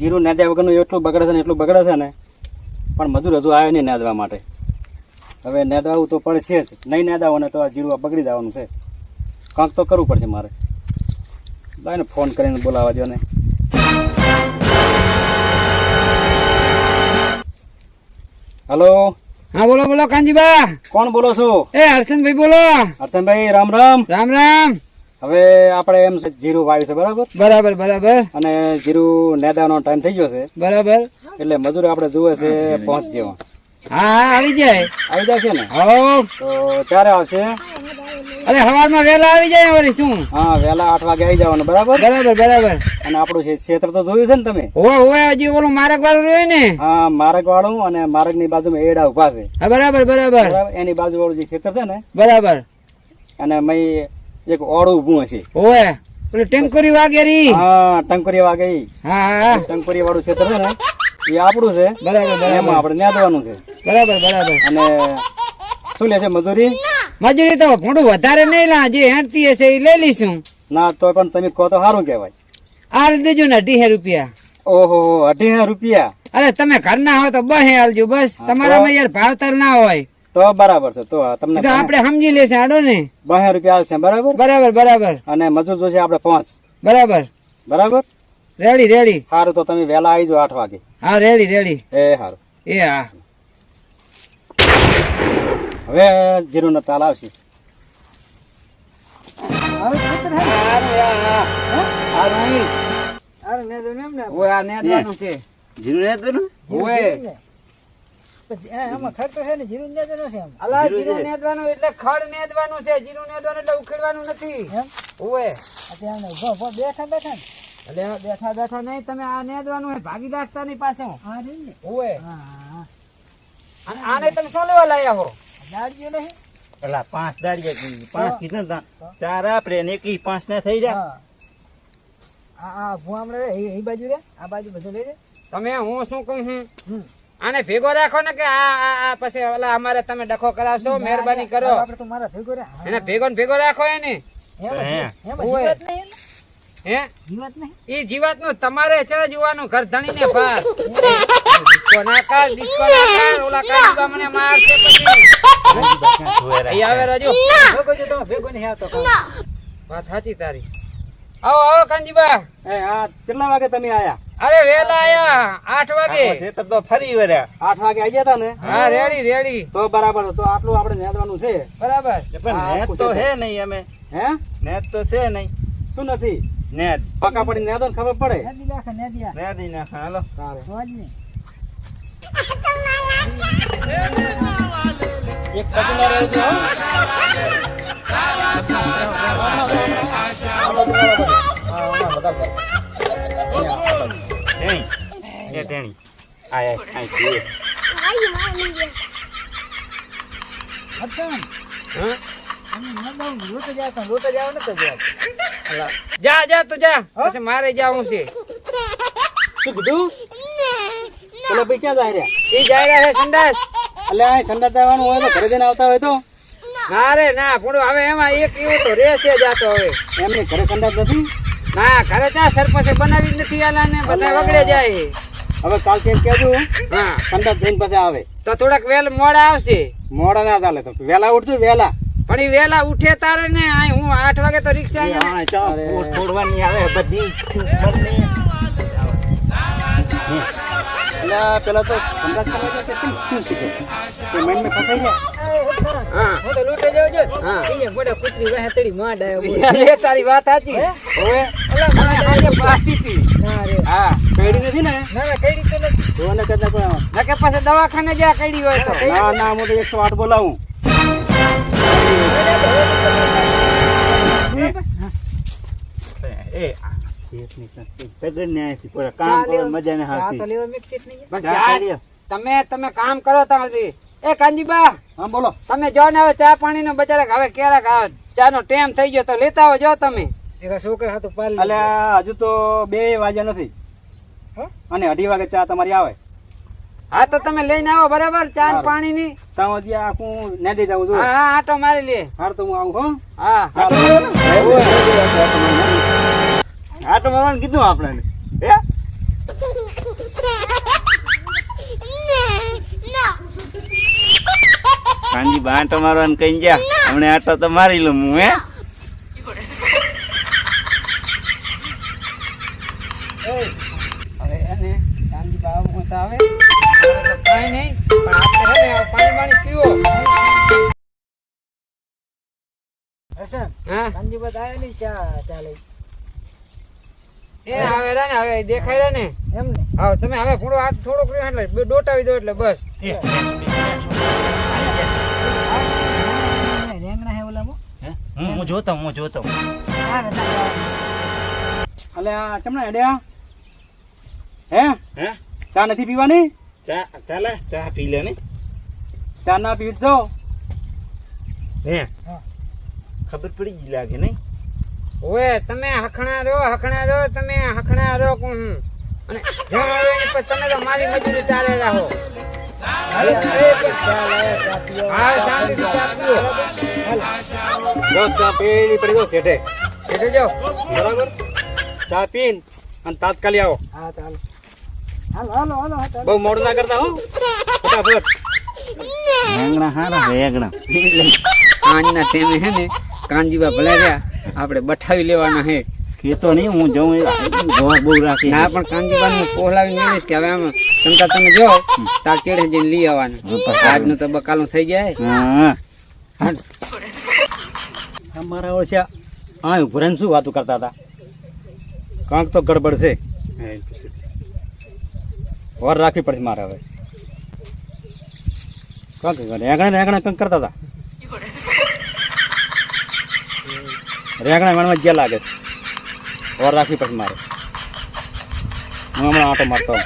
જીરું નાદ્યા વગરનું એટલું બગડે છે ને પણ મજૂર હજુ આવ્યો નહીં નાદવા માટે. હવે નાદવાવું તો પડશે જ, નહીં નાદાવો ને તો આ જીરું બગડી જવાનું છે. કાંક તો કરવું પડશે મારે. લાઈને ફોન કરીને બોલાવા દો ને. હલો. હા બોલો બોલો કાનજીબા. કોણ બોલો છો? એ હર્ષનભાઈ બોલો. હર્ષનભાઈ રામ રામ. રામ રામ. હવે આપણે એમ છે જીરું વાવ્યું છે બરાબર. બરાબર બરાબર. અને જીરું નેદાવાનો ટાઈમ થઈ ગયો છે બરાબર. એટલે મજૂર આપણે જોવે છે 5 જેવા. હા આવી જાય. આવી જાય છે ને? હો. તો ક્યારે આવશે? અરે સવારમાં વહેલા આવી જાય વળી શું. હા વહેલા 8 વાગે આવી જવાનું બરાબર. બરાબર બરાબર. અને આપણું ક્ષેત્ર તો જોયું છે ને તમે? ઓય હજી ઓલું માર્ગ વાળું રહ્યું ને. હા માર્ગ વાળું, અને માર્ગ ની બાજુમાં એડા ઉભા છે. હા બરાબર બરાબર. એની બાજુ વાળું જે ક્ષેત્ર છે ને બરાબર. અને મય એક ઓળું ઊભું હશે. ઓય પેલું ટેન્કરી વાગેરી. હા ટંકરી વાગે ઈ. હા હા ટંકરી વાળું ક્ષેત્ર છે ને એ આપણું છે. બરાબર બરાબર. એમાં આપણે નેદવાનું છે. બરાબર બરાબર. અને શું લે છે મજૂરી? મજૂરી તો થોડું વધારે નહીં લા, જે હેંડતી હશે એ લઈ લઈશું. ના તો પણ તમે કહો તો સારું કહેવાય. હાલ દેજો ને 2,500 રૂપિયા. ઓહો 2,500 રૂપિયા? અરે તમે ઘરના હો તો 2 હાલજો બસ. તમારામાં યાર ભાવતાર ના હોય તો બરાબર છે. તો તમને તો આપણે સમજી લેશે આડો ને. 2,000 રૂપિયા આવશે બરાબર. બરાબર બરાબર. અને મજૂર જોશે આપણે 5. બરાબર બરાબર. Ready ready. સારું તો તમે વહેલા આવી જાઓ 8 વાગે. હા રેડી રેડી. એ સારું. એ હા. હવે જીરું નો તાલ આવશે. બેઠા બેઠા નહીં, તમે આ નેદવાનું ભાગી નાખતા નહીં પાસે. આને તમે શું લેવા લાયા હો? દાડીઓ નહીં પેલા 5 દાડિયા કીધી. 5 કીધા તા 4 આપણે ને 5 ને થઈ જાય. આ ભૂઆમણે એ બાજુ રે, આ બાજુ બધું લઈ લે. તમે હું શું કહું છું, આને ભેગો રાખો ને કે આ પછી ઓલા અમારે તમે ડખો કરાવશો, મહેરબાની કરો. આપણે તો મારા ભેગો રે. એને ભેગો ને ભેગો રાખો એને. હે જીવાત નહીં? ઈ જીવાત નું તમારે છે જોવાનું, ઘર ધણી ને ભાર. ડિસ્કો ના કર ઓલા કાઢવા મને મારશે પછી. અહીં આવે રાજો. ભેગો જો તો ભેગો નહીં આવતો. વાત સાચી તારી. આવો આવો કાનજીબા. આ કેટલા વાગે તમે આયા? અરે વેલા આયા 8 વાગે. ખેતર તો ફરી વર્યા 8 વાગે આવી ગયા ને? હા રેડી રેડી. તો બરાબર. તો આટલું આપણે નેદવાનું છે બરાબર. પણ નેત તો હે નહીં. અમે હે નેત તો છે નહીં. શું નથી નેત? પાકા પડી નેદો ને ખબર પડે. નેદી નાખે નેદી નાખે. હાલો સારું. એક સકુના રહે છે. જા જા તું જા, પછી મારે જાવું છે. શું કીધું? પેલા ભાઈ ક્યાં જાય રહ્યા? એ જાય રહ્યા છે સંડાસ. એટલે આ સંડાસ જવાનું હોય તો ઘરે જઈને આવતા હોય તો? ના રે ના પૂરું. હવે એમાં એક એવું તો રે છે જાતો. હવે એમને ઘરે સંડાસ નથી? ના ઘરે ચા સરપંચે બનાવી જ નથી. આલા ને બધા વગડે જાય. હવે કાલ કેમ કેજો હા સંડાસ જઈને પછી આવે તો થોડાક વેલ મોડા આવશે. મોડા ના ચાલે તો વેલા ઉઠજો વેલા. પણ એ વેલા ઉઠે તારે ને હું 8 વાગે તો રિક્ષા છોડવાની આવે બધી. પેલા તો સંડાસ કરવા જશે શું શીખે તે મન મેં ફસાઈ ગયા. હા હું તો લૂટે જાવ જો. હા એ મોડા કૂતરી વાહે તડી માંડ આવ્યો. લે તારી વાત સાચી. ઓએ અલા આજે પાસી થી. ના રે હા કઈડી નથી ને? ના ના કઈડી તો નથી. તો ને કદા કોઈ ના કે પછી દવાખાને જા કઈડી હોય તો. ના ના હું તો 108 બોલાવું. એ તમે કામ કરો તમારી. એ કાનજીબા હા બોલો. તમે જો ને હવે ચા પાણી નો બચારા હવે ક્યારેક આવે ચા નો ટાઈમ થઈ ગયો તો લેતા આવો જો તમે. છોકરા હતું પાલ. એટલે હજુ તો 2 વાગ્યા નથી અને 2:30 વાગે ચા તમારી આવે. હા તો તમે લઈને આવો બરાબર ચા પાણી ની. તમે ત્યાં આખું નાદી જાઉં છું. હા આટો મારી લે. હાર તો હું આવું હો. હા આટો મારવાનું કીધું આપણે. કાંજી બાંટો મારવાનું કઈ ગયા હમણે આટો તો મારી લઉં હું હે હવે એને કાંજી બાબુ તો આવે હવે તો કાંઈ નહીં પણ આપણે હે ને આ પાણી બાણી પીવો હા કાંજી બાદ આવે ને ચા ચાલે એ આવે રે ને હવે દેખાય રે ને એમ ને હા તમે હવે થોડો હાથ થોડો કર્યો એટલે ડોટાવી દો એટલે બસ રેંગણા હે ઓલા હું જોતો અલે આ ચમણા હેડ્યા હે હે ચા નથી પીવાની ચાલે ચા પી લે ને ચા ના પીવજો હે ખબર પડી ગઈ લાગે નહીં ઓએ તમે હખણા રહ્યો તમે હખણા રહ્યો કોણ હું અને જેમ આવે એની પર તમે તો મારી મજૂરી ચાલે રહો હા શાંતિથી ચા પીઓ જો ચા પીડી પડી દો શેઠે એટલે જો બરાબર ચા પીન અને તાત્કાલિક આવો હા ચાલો હાલો બહુ મોડું ના કરતા હો ફટાફટ રેંગણા હારા રેંગણા આજના ટેમે હે ને કાંજીબા ભલે રહ્યા આપણે બઠાવી લેવાના હે કેતો નહીં હું જઉં ગોળ બહુ રાખી ના પણ કાંજીબાનું પોહલાવી મેળીશ કે હવે આમ તમતા તમે જો તાર ચેડે જઈને લઈ આવવાના આજનું તો બકાલું થઈ જાય હા હાલ અમારા ઓળખ્યા હા ઉભરાને શું વાતું કરતા હતા કાંક તો ગડબડ છે વાર રાખવી પડશે મારે હવે કાંક રેંગણા કંઈક કરતા હતા રેંગણા વેણમાં જ્યાં લાગે વાર રાખવી પડશે મારે હું હમણાં આંટો મારતો હોઉં.